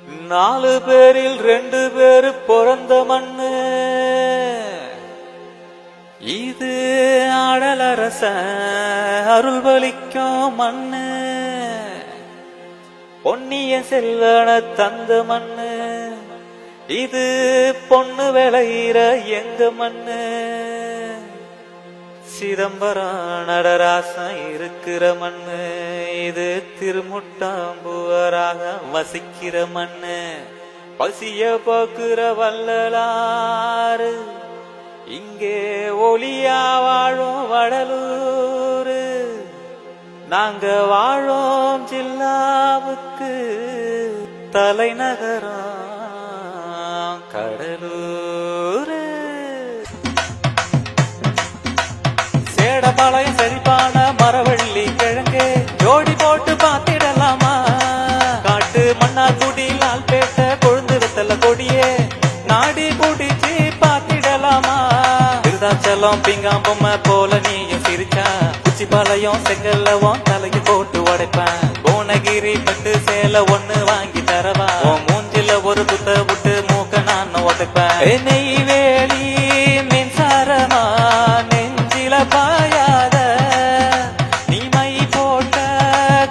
4 பேரில் 2 பேரு பிறந்த மண்ணு இது ஆடலரச அருள்வளிக்கும் மண்ணு பொன்னிய செல்வன தந்த மண்ணு இது பொண்ணு விளையிற எங்க மண்ணு சிதம்பரம் நடராசன் இருக்கிற மண்ணு இது திருமுட்டாம்புவராக வசிக்கிற மண்ணு பசிய போக்குற வள்ளலாறு இங்கே ஒளியா வாழும் வடலூரு நாங்க வாழும் ஜில்லாவுக்கு தலைநகரம் கடலூரு சேடபாளையம் சரிப்பான மரவள்ளி கிழங்கு ஜோடி போட்டு பாத்திடலாமா காட்டு மண்ணா குடி லால்பேட்டை கொழுந்து வெத்தல கொடியே நாடி குடிச்சு பாத்திடலாமா விருதாச்சலம் பிங்காம்பொம்மை போல நீயும் சிரிச்சா குச்சிபாளையம் செங்கல்லவும் தலைக்கு போட்டு உடைப்பேன் கோனகிரி பட்டு சேலை ஒண்ணு வாங்கி தரவா உன் மூஞ்சில ஒரு குத்த விட்டு மூக்க நான் உதைப்பேன் நெய்வேலி மின்சாரமா நெஞ்சில பாயாத நீ மை போட்ட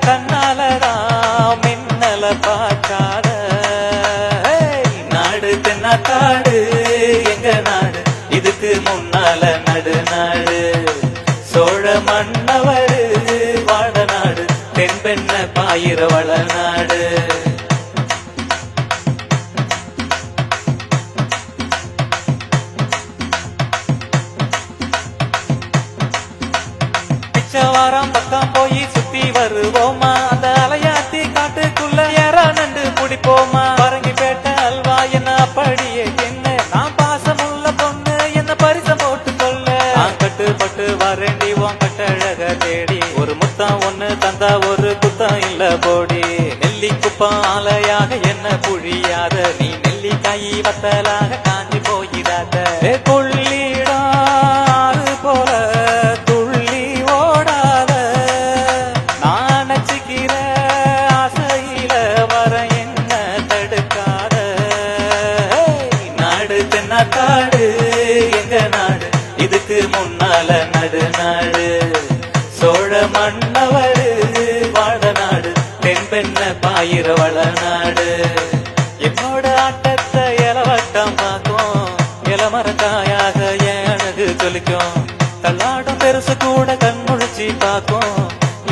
கண்ணாலதான் மின்னல பார்க்காத நாடு தென்னாக்காடு எங்க நாடு இதுக்கு முன்னால நடு நாடு சோழ மன்னவரு வாட நாடு தென்பெண்ண பாயிர வள நாடு பிச்சவாரம் பக்கம் போய் சுத்தி வருவோமா அந்த அலையாத்தி காட்டுக்குள்ள யாரா நண்டு பிடிப்போமா பரங்கி பேட்ட அல்வா என்ன அப்படியே என்ன நான் பாசமுள்ள பொண்ணு என்ன பரிசம் போட்டு கொள்ள கட்டு பட்டு வரேண்டி உன் கட்டழக தேடி ஒரு முத்தம் ஒண்ணு தந்தா ஒரு குத்தம் இல்ல போடி நெல்லி குப்பம் ஆலையாக என்ன புழியாத நீ நெல்லிக்காய் வத்தலாக காஞ்சி போயிடாத கொள்ளிடாறு போல துள்ளி ஓடாத நான் நச்சுக்கிற ஆசையில வர என்ன தடுக்காத நாடு தென்னாக்காடு எங்க நாடு இதுக்கு முன்னால நடு நாடு சோழ மன்னவரு வாட நாடு தென்பெண்ண பாயிர வள நாடு என்னோட ஆட்டத்தை இலவட்டம் பார்க்கும் இளமரக்காயாக என் அழகு ஜொலிக்கும் தள்ளாடும் பெருசு கூட கண் முழிச்சு பார்க்கும்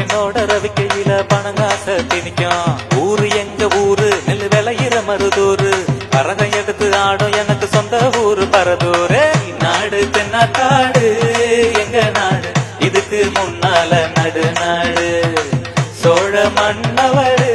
என்னோட ரவிக்கையில பணங்காச திணிக்கும் ஊரு எங்க ஊரு நெல் விளையிற மருதூரு கரகம் எடுத்து ஆடும் எனக்கு சொந்த ஊரு பரதூரு நாடு தென்னாக்காடு எங்க நாடு இதுக்கு முன்னால நடு நாடு சோழ மன்னவரு